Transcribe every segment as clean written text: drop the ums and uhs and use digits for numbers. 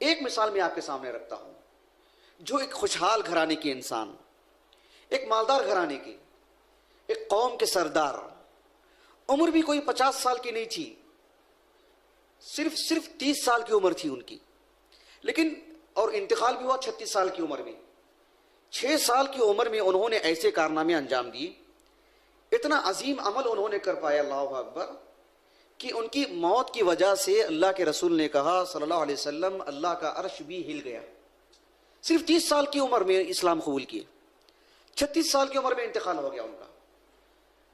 एक मिसाल मैं आपके सामने रखता हूं, जो एक खुशहाल घराने के इंसान, एक मालदार घराने के, एक कौम के सरदार, उम्र भी कोई 50 साल की नहीं थी, सिर्फ 30 साल की उम्र थी उनकी, लेकिन और इंतकाल भी हुआ 36 साल की उम्र में। 6 साल की उम्र में उन्होंने ऐसे कारनामे अंजाम दिए, इतना अजीम अमल उन्होंने कर पाया, अल्लाहु अकबर, कि उनकी मौत की वजह से अल्लाह के रसूल ने कहा सल्लल्लाहु अलैहि वसल्लम, अल्लाह का अर्श भी हिल गया। सिर्फ 30 साल की उम्र में इस्लाम कबूल किए, 36 साल की उम्र में इंतकाल हो गया उनका।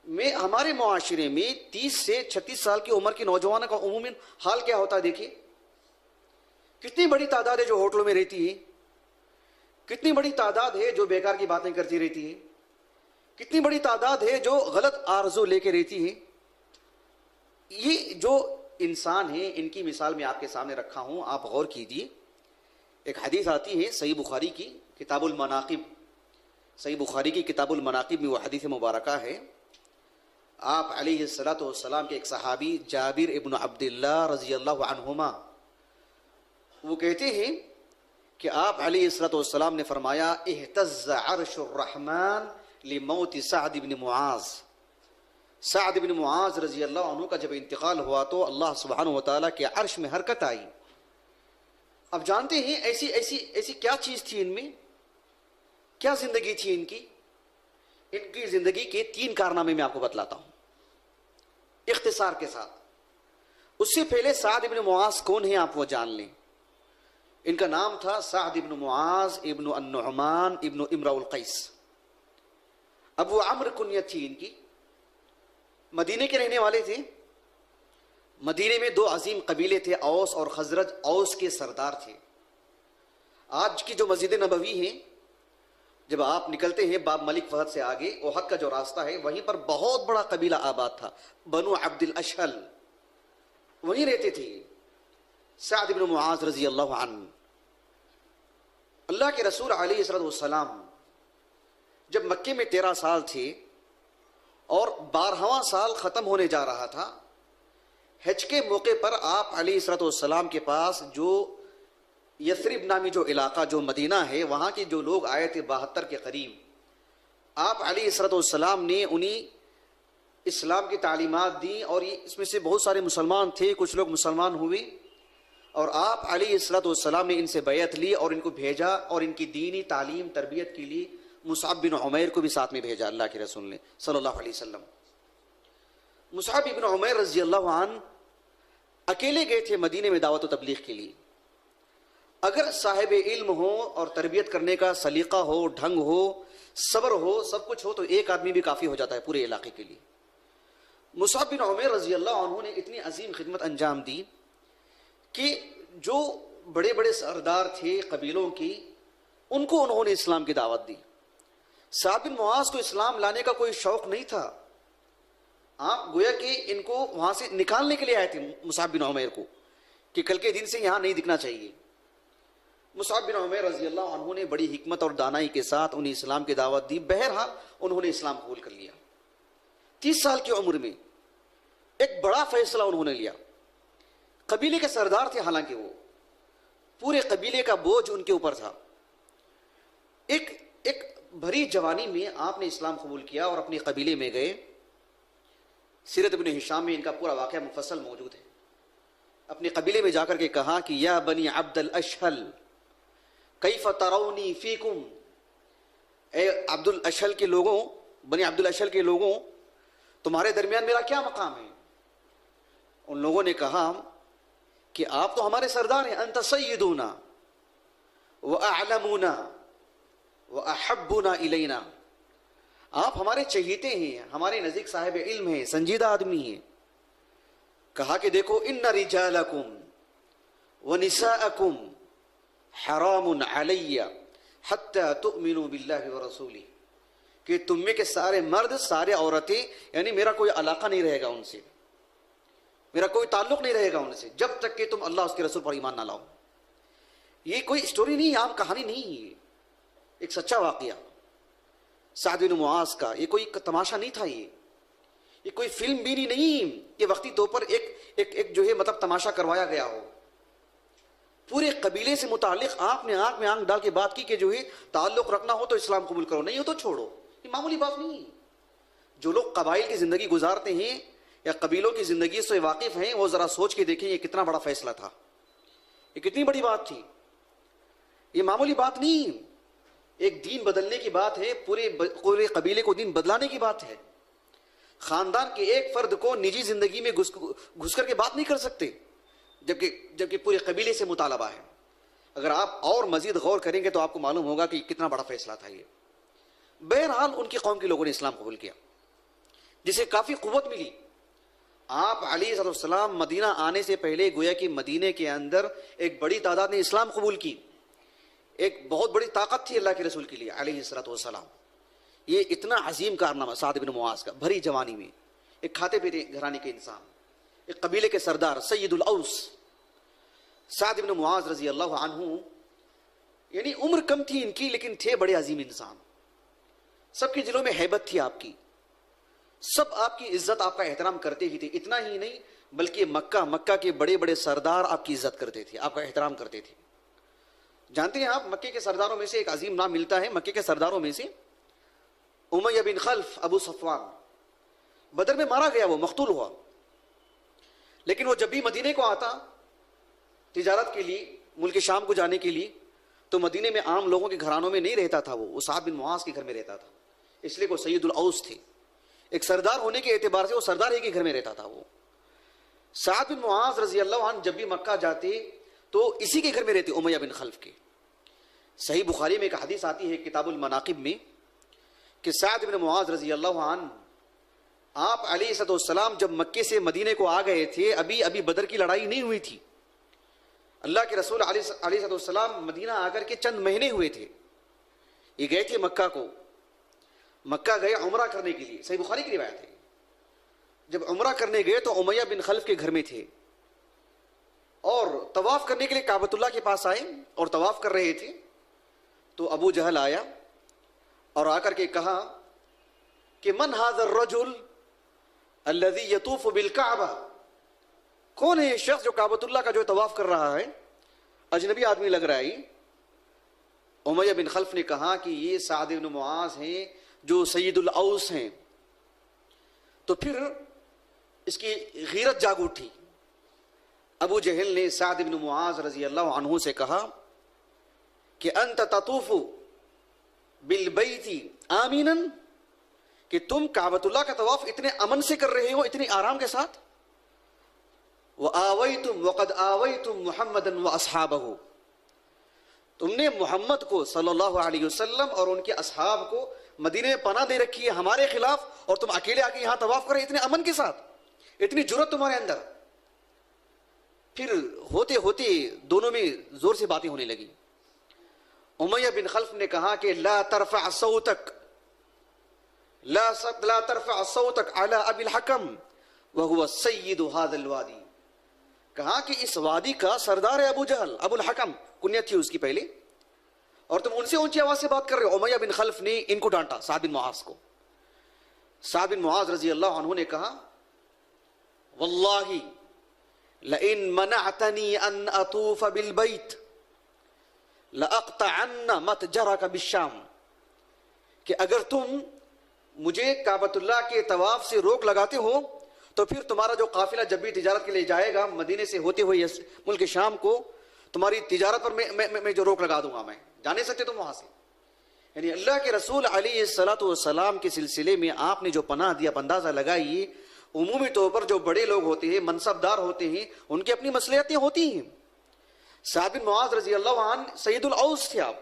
में हमारे मुआशरे में 30 से 36 साल की उम्र के नौजवानों का उमूमन हाल क्या होता है, देखिए कितनी बड़ी तादाद है जो होटलों में रहती है, कितनी बड़ी तादाद है जो बेकार की बातें करती रहती है, कितनी बड़ी तादाद है जो गलत आरज़ू लेके रहती है। ये जो इंसान है, इनकी मिसाल मैं आपके सामने रखा हूं, आप गौर कीजिए। एक हदीस आती है सही बुखारी की किताबुल मनाकिब, सही बुखारी की किताबुल मनाकिब में वो हदीस मुबारका है। आप अलैहिस्सलातु वस्सलाम के एक सहाबी जाबिर इब्न अब्दुल्लाह रज़ी अल्लाहु अन्हुमा, वो कहते हैं कि आप अलैहिस्सलातु वस्सलाम ने फरमाया, इhtazza अर्शुर रहमान लिमौति सअद इब्न मुआज़। सअद इब्न मुआज़ रज़ी अल्लाहु अन्हु का जब इंतकाल हुआ तो अल्लाह सुब्हानहु व तआला के अर्श में हरकत आई। अब जानते हैं ऐसी ऐसी ऐसी क्या चीज थी इनमें, क्या जिंदगी थी इनकी। इनकी जिंदगी के 3 कारनामे मैं आपको बतलाता हूं इख्तिसार के साथ। उससे पहले सअद इब्न मुआज़ कौन है आप वो जान लें। इनका नाम था सअद इब्न मुआज़ इब्न अन-नुअमान इब्न इम्रुल कैस। अबू अम्र कुनियत थी इनकी, मदीने के रहने वाले थे। मदीने में 2 अजीम कबीले थे, औस और खजरज। औस के सरदार थे। आज की जो मस्जिद नबवी है, जब आप निकलते हैं बाब मलिक फहद से आगे, ओहद का जो रास्ता है, वहीं पर बहुत बड़ा कबीला आबाद था, बनु अब्दुल अशहल, वहीं रहते थे सअद इब्न मुआज़ रज़ी अल्लाहु अन्हु। अल्लाह के रसूल अलैहिस्सलातु वस्सलाम जब मक्के में 13 साल थे और 12वां साल खत्म होने जा रहा था, हज के मौके पर आप अलैहिस्सलातु वस्सलाम के पास जो यथरिब नामी जो इलाका जो मदीना है, वहां के जो लोग आए थे 72 के करीब, आप अलैहिस्सलातु वस्सलाम ने उन्हीं इस्लाम की तालीमात दी और इसमें से बहुत सारे मुसलमान थे, कुछ लोग मुसलमान हुए और आप अलैहिस्सलातु वस्सलाम ने इनसे बैयत ली और इनको भेजा और इनकी दीनी तालीम तरबियत के लिए मुसअब बिन उमैर को भी साथ में भेजा अल्लाह के रसूल ने सल्लल्लाहु अलैहि वसल्लम। मुसअब इब्न उमैर रज़ी अल्लाहु अन्हु अकेले गए थे मदीने में दावत व तबलीग के लिए। अगर साहिब इल्म हो और तरबियत करने का सलीका हो, ढंग हो, सब्र हो, सब कुछ हो, तो एक आदमी भी काफ़ी हो जाता है पूरे इलाके के लिए। मुसअब बिन उमैर रज़ी अल्लाहु अन्हु ने इतनी अजीम खिदमत अंजाम दी कि जो बड़े बड़े सरदार थे कबीलों की, उनको उन्होंने इस्लाम की दावत दी। सअद बिन मुआज़ को इस्लाम लाने का कोई शौक नहीं था। आप गोया कि इनको वहां से निकालने के लिए आए थे मुसअब बिन उमैर को, कि कल के दिन से यहां नहीं दिखना चाहिए। मुसअब बिन उमैर रज़ी अल्लाहु अन्हु ने बड़ी हिकमत और दानाई के साथ उन्हें इस्लाम की दावत दी। बहरहाल उन्होंने इस्लाम कबूल कर लिया। 30 साल की उम्र में एक बड़ा फैसला उन्होंने लिया। कबीले के सरदार थे, हालांकि वो पूरे कबीले का बोझ उनके ऊपर था। एक भरी जवानी में आपने इस्लाम कबूल किया और अपने कबीले में गए। सीरत इब्न हिशाम में इनका पूरा वाक़या मुफस्सल मौजूद है। अपने कबीले में जाकर के कहा कि या बनी अब्दुल अशहल कैफ तरौनी फीकुम, ए अब्दुल अशहल के लोगों, बनी अब्दुल अशहल के लोगों, तुम्हारे दरमियान मेरा क्या मकाम है। उन लोगों ने कहा कि आप तो हमारे सरदार हैं, अंत सय्यदूना व अअलमूना व अहब्बुना इलैना, आप हमारे चहीते हैं, हमारे नज़दीक साहिब इल्म हैं, संजीदा आदमी हैं। कहा कि देखो, इन्ना रिजालकुम व निसाअकुम हरामुन अलैया हत्ता तुअमिनु बिल्लाहि व रसूली, कि तुम में के सारे मर्द, सारे औरतें, यानी मेरा कोई अलाका नहीं रहेगा उनसे, मेरा कोई ताल्लुक नहीं रहेगा उनसे, जब तक कि तुम अल्लाह उसके रसूल पर ईमान ना लाओ। ये कोई स्टोरी नहीं, आम कहानी नहीं है, एक सच्चा वाकया सअद बिन मुआज़ का। ये कोई तमाशा नहीं था, ये कोई फिल्म भी नहीं, ये वक्ती तौर पर एक जो है मतलब तमाशा करवाया गया हो। पूरे कबीले से मुताल्लिक आपने आंख में आंख डाल के बात की कि जो है ताल्लुक रखना हो तो इस्लाम कबूल करो, नहीं हो तो छोड़ो। ये मामूली बात नहीं। जो लोग कबाइल की जिंदगी गुजारते हैं या कबीलों की जिंदगी से वाकिफ हैं, वो जरा सोच के देखें ये कितना बड़ा फैसला था, ये कितनी बड़ी बात थी। ये मामूली बात नहीं, एक दीन बदलने की बात है, पूरे कबीले को दीन बदलाने की बात है। खानदान के एक फर्द को निजी जिंदगी में घुस करके बात नहीं कर सकते, जबकि पूरे कबीले से मुतालबा है। अगर आप और मजीद गौर करेंगे तो आपको मालूम होगा कि कितना बड़ा फैसला था ये। बहरहाल उनकी कौम के लोगों ने इस्लाम कबूल किया, जिसे काफी कुव्वत मिली। आप अलैहिस्सलाम मदीना आने से पहले गोया कि मदीने के अंदर एक बड़ी तादाद ने इस्लाम कबूल की। एक बहुत बड़ी ताकत थी अल्लाह के रसूल के लिए अलैहिस्सलाम। ये इतना अजीम कारनामा साद बिन मुआज का, भरी जवानी में, एक खाते पीते घराने के इंसान, एक कबीले के सरदार सैयदुल औस साद बिन मुआज रजी अल्लाह अन्हु, यानी उम्र कम थी इनकी लेकिन थे बड़े अजीम इंसान। सबके दिलों में हैबत थी आपकी, सब आपकी इज्जत आपका एहतराम करते ही थे। इतना ही नहीं बल्कि मक्का के बड़े बड़े सरदार आपकी इज्जत करते थे, आपका एहतराम करते थे। जानते हैं आप, मक्के के सरदारों में से एक अजीम नाम मिलता है। मक्के के सरदारों में से उमय्या बिन खल्फ अबू सफवान, बदर में मारा गया, वो मकतूल हुआ। लेकिन वो जब भी मदीने को आता तिजारत के लिए, मुल्क शाम को जाने के लिए, तो मदीने में आम लोगों के घरानों में नहीं रहता था, वो साद बिन मुआज के घर में रहता था। इसलिए वो सैयदुल औस थे। एक सरदार होने के एतबार से वो सरदार ही के घर में रहता था। वो साद बिन मुआज रजी अल्लाह अन्हु जब भी मक्का जाते तो इसी के घर में रहते, उमय्या बिन खल्फ के। सही बुखारी में एक हदीस आती है किताबुल मनाकिब में कि साद बिन मुआज रजी अल्लाह अन्हु आप अलैहिस्सलाम जब मक्के से मदीने को आ गए थे, अभी बदर की लड़ाई नहीं हुई थी। अल्लाह के रसूल अलैहिस्सलाम मदीना आकर के चंद महीने हुए थे। ये गए थे मक्का गए उम्रा करने के लिए, सही बुखारी की रिवायत है। जब उम्रा करने गए तो उमय्या बिन खल्फ के घर में थे और तवाफ करने के लिए काबतुल्लाह के पास आए और तवाफ कर रहे थे। तो अबू जहल आया और आकर के कहा कि मन हाज़र रजुल अल्लज़ी यतूफ़ु बिल काबा, कौन है ये शख्स जो काबतुल्लाह का जो तवाफ कर रहा है, अजनबी आदमी लग रहा है। उमय्या बिन खल्फ ने कहा कि ये साद बिन मुआज हैं जो सैयदुल औस हैं। तो फिर इसकी गीरत जाग उठी। अबू जहल ने साद बिन मुआज रजी अल्लाह अन्हु से कहा कि अंत ततूफु बिल बैती आमीनन, कि तुम काबतुल्लाह का तवाफ इतने अमन से कर रहे हो, इतने आराम के साथ। वक़द आवैतुम मुहम्मदन व अस्हाबहु, तुमने मोहम्मद को सल्लल्लाहु अलैहि वसल्लम और उनके असहाब को मदीने में पनाह दे रखी है हमारे खिलाफ, और तुम अकेले आके यहां तवाफ कर रहे इतने अमन के साथ, इतनी जुर्रत तुम्हारे अंदर। फिर होते होते दोनों में जोर से बातें होने लगी। उमय्या बिन खल्फ ने कहा कि ला तरफ़अ सौतक अला अबिल हकम व हुवा सय्यिदु हाज़िल वादी, कहा कि इस वादी का सरदार है अबू जहल, अबुल हकम कुनियत थी उसकी पहले, और तुम उनसे ऊंची आवाज से बात कर रहे हो। उमय्या बिन खल्फ ने इनको डांटा, साद बिन मुआज को। साद बिन मुआज रजी अल्लाह अन्हु ने कहा वल्लाही लइन मनअतनी अन अतूफ बिल बैत लअक़तअन्न मतजरक बिश्शाम, कि अगर तुम मुझे काबतुल्लाह के तवाफ से रोक लगाते हो तो फिर तुम्हारा जो काफिला जब भी तिजारत के लिए जाएगा मदीने से होते हुए मुल्क शाम को, तुम्हारी तिजारत पर मैं जो रोक लगा दूंगा, मैं जा नहीं सकते तुम वहां से। यानी अल्लाह के रसूल अलैहिस्सलातु वस्सलाम के सिलसिले में आपने जो पनाह दिया, अंदाजा लगाइए, उमूमी तौर पर जो बड़े लोग होते हैं, मनसबदार होते हैं, उनकी अपनी मसलियतें होती हैं। साद बिन मुआज रजी अल्लाह अन्हु सैयदुल औस थे आप,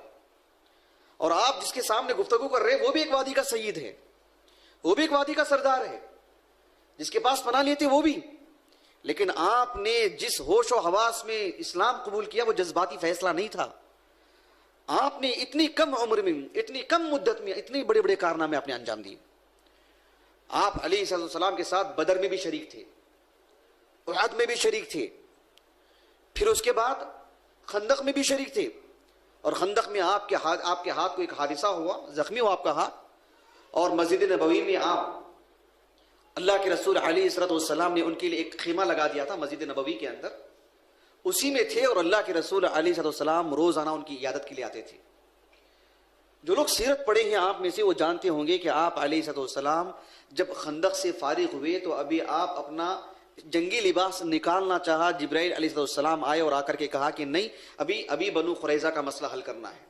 और आप जिसके सामने गुफ्तगू कर रहे हैं वो भी एक वादी का सईद है, वो भी एक वादी का सरदार है, जिसके पास पनाह लिए थे वो भी। लेकिन आपने जिस होश और हवास में इस्लाम कबूल किया वो जज्बाती फैसला नहीं था। आपने इतनी कम उम्र में, इतनी कम मुद्दत में इतने बड़े बड़े कारनामे आपने अंजाम दिए। आप अलैहिस्सलाम के साथ बदर में भी शरीक थे, उहद में भी शरीक थे, फिर उसके बाद खंदक में भी शरीक थे, और खंदक में आपके हाथ को एक हादिसा हुआ, जख्मी हुआ आपका हाथ, और मस्जिद नबवी में आप अल्लाह के रसूल अलैहिस्सलाम ने उनके लिए एक खीमा लगा दिया था मस्जिद नबवी के अंदर। उसी में थे और अल्लाह के रसूल अलैहिस्सलाम रोजाना उनकी इयादत के लिए आते थे। जो लोग सीरत पढ़े हैं आप में से वो जानते होंगे कि आप अलैहिस्सलाम जब खंदक से फारिग हुए तो अभी आप अपना जंगी लिबास निकालना चाहा, जिब्राइल अलैहिस्सलाम आए और आकर के कहा कि नहीं, अभी अभी बनु कुरैज़ा का मसला हल करना है।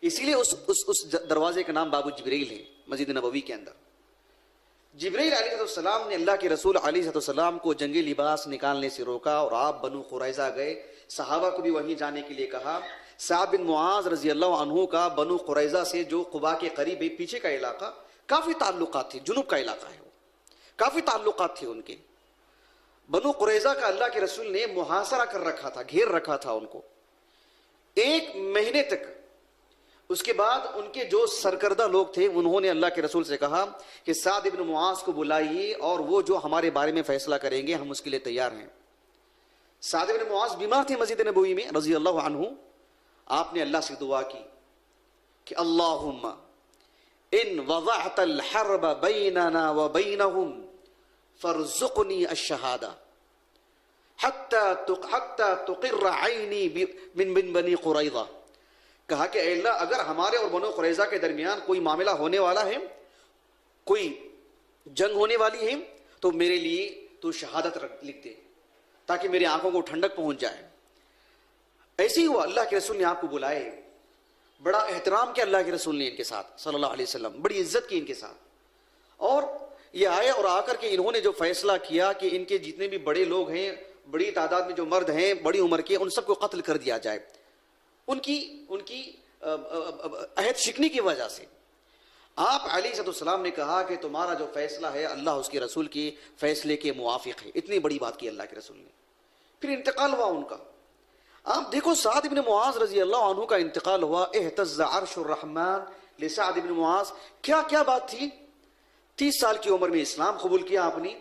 इसीलिए उस दरवाजे का नाम बाबू जिब्राइल है मस्जिद नबवी के अंदर। जिब्राइल अलैहिस्सलाम ने अल्लाह के रसूल अलैहिस्सलाम को जंगी लिबास निकालने से रोका और आप बनु कुरैज़ा गए। सहाबा को भी वहीं जाने के लिए कहा। साद बिन मुआज रजी अल्लाह अन्हु का बनु कुरैज़ा से जो कुबा के करीब है पीछे का इलाका, काफी ताल्लुकात थे, जुनूब का इलाका है वो, काफी ताल्लुकात थे उनके। बनु कुरैज़ा का अल्लाह के रसूल ने मुहासरा कर रखा था, घेर रखा था उनको 1 महीने तक। उसके बाद उनके जो सरकर्दा लोग थे उन्होंने अल्लाह के रसूल से कहा कि साद इब्न मुआज को बुलाइए और वो जो हमारे बारे में फैसला करेंगे हम उसके लिए तैयार हैं। साद इब्न मुआज बीमार थे मस्जिद नबवी में रजी अल्लाह अन्हु। आपने अल्लाह से दुआ की कि अल्लाहुम्मा इन वज़अतल हर्ब बैनना व बैनहुम फरज़ुक़नी अश-शहादा हत्ता तुक़िर्र ऐनी मिन बनी कुरैज़ा। कहा कि अल्लाह अगर हमारे और बनु कुरैज़ा के दरमियान कोई मामला होने वाला है, कोई जंग होने वाली है, तो मेरे लिए तू शहादत लिख दे ताकि मेरी आंखों को ठंडक पहुंच जाए। ऐसे ही हुआ, अल्लाह के रसूल ने आपको बुलाए, बड़ा एहतराम किया अल्लाह के रसूल ने इनके साथ सल्लल्लाहु अलैहि वसल्लम, बड़ी इज्जत की इनके साथ। और ये आए और आकर के इन्होंने जो फैसला किया कि इनके जितने भी बड़े लोग हैं, बड़ी तादाद में जो मर्द हैं बड़ी उम्र के, उन सबको कत्ल कर दिया जाए उनकी अहद शिकनी की वजह से। आप अलैहिस्सलाम ने कहा कि तुम्हारा जो फैसला है अल्लाह उसके रसूल के फैसले के मुवाफिक है। इतनी बड़ी बात की अल्लाह के रसूल ने। फिर इंतकाल हुआ उनका। आप देखो साद इब्न मुआज रजी अल्लाह अन्हु का इंतकाल हुआ। इहतज़्ज़ अर्शुर रहमान लिसाद इब्न मुआज। क्या क्या बात थी। 30 साल की उम्र में इस्लाम कबूल किया आपने।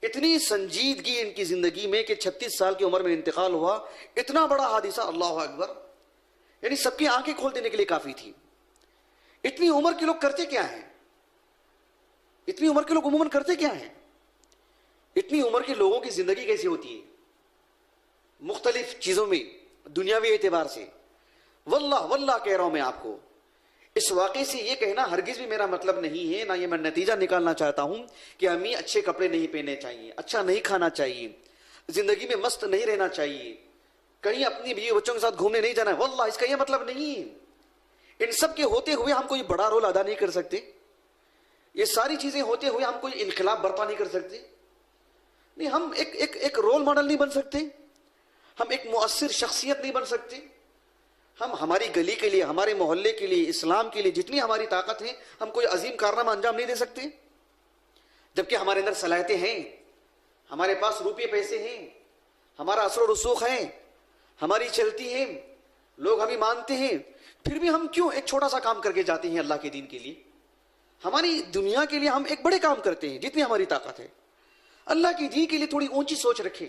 इतनी संजीदगी इनकी जिंदगी में कि 36 साल की उम्र में इंतकाल हुआ। इतना बड़ा हादिसा, अल्लाह अकबर, यानी सबकी आंखें खोल देने के लिए काफी थी। इतनी उम्र के लोग करते क्या हैं, इतनी उम्र के लोग उम्मन करते क्या हैं, इतनी उम्र के लोगों की जिंदगी कैसी होती है मुख्तलिफ चीजों में दुनियावी एतबार से। वल्लाह वल्लाह कह रहा हूं मैं आपको, इस वाक़े से ये कहना हरगिज भी मेरा मतलब नहीं है, ना ये मैं नतीजा निकालना चाहता हूं कि हमें अच्छे कपड़े नहीं पहनने चाहिए, अच्छा नहीं खाना चाहिए, जिंदगी में मस्त नहीं रहना चाहिए, कहीं अपनी बीवी बच्चों के साथ घूमने नहीं जाना है। वल्लाह इसका ये मतलब नहीं है। इन सब के होते हुए हम कोई बड़ा रोल अदा नहीं कर सकते। ये सारी चीजें होते हुए हम कोई इनकलाब बर्पा नहीं कर सकते। नहीं, हम एक रोल मॉडल नहीं बन सकते, हम एक मुअस्सिर शख्सियत नहीं बन सकते। हम हमारी गली के लिए, हमारे मोहल्ले के लिए, इस्लाम के लिए जितनी हमारी ताकत है, हम कोई अजीम कारनामा अंजाम नहीं दे सकते। जबकि हमारे अंदर सलाहियतें हैं, हमारे पास रुपये पैसे हैं, हमारा असर रसूख है, हमारी चलती है, लोग हमें मानते हैं, फिर भी हम क्यों एक छोटा सा काम करके जाते हैं अल्लाह के दीन के लिए। हमारी दुनिया के लिए हम एक बड़े काम करते हैं जितनी हमारी ताकत है। अल्लाह के दीन के लिए थोड़ी ऊंची सोच रखें,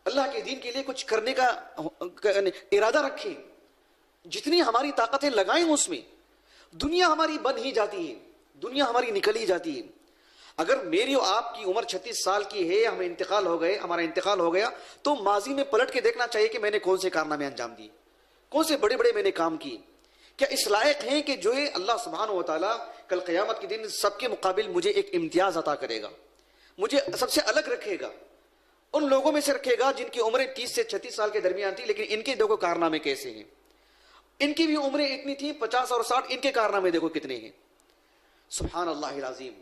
अल्लाह के दीन के लिए कुछ करने का इरादा रखें, जितनी हमारी ताकतें लगाएं उसमें। दुनिया हमारी बन ही जाती है, दुनिया हमारी निकल ही जाती है। अगर मेरी और आपकी उम्र 36 साल की है, हमें इंतकाल हो गए, हमारा इंतकाल हो गया, तो माजी में पलट के देखना चाहिए कि मैंने कौन से कारनामे अंजाम दिए, कौन से बड़े बड़े मैंने काम किए। क्या इस लायक हैं कि जो है अल्लाह सुब्हानहू व तआला कल क़यामत के दिन सबके मुकाबिल मुझे एक इम्तियाज अता करेगा, मुझे सबसे अलग रखेगा, उन लोगों में से रखेगा जिनकी उम्रें 30 से 36 साल के दरमियान थी, लेकिन इनके देखो कारनामे कैसे हैं। इनकी भी उम्रें इतनी थी 50 और 60, इनके कारनामे देखो कितने हैं। सुब्हान अल्लाहिल अज़ीम।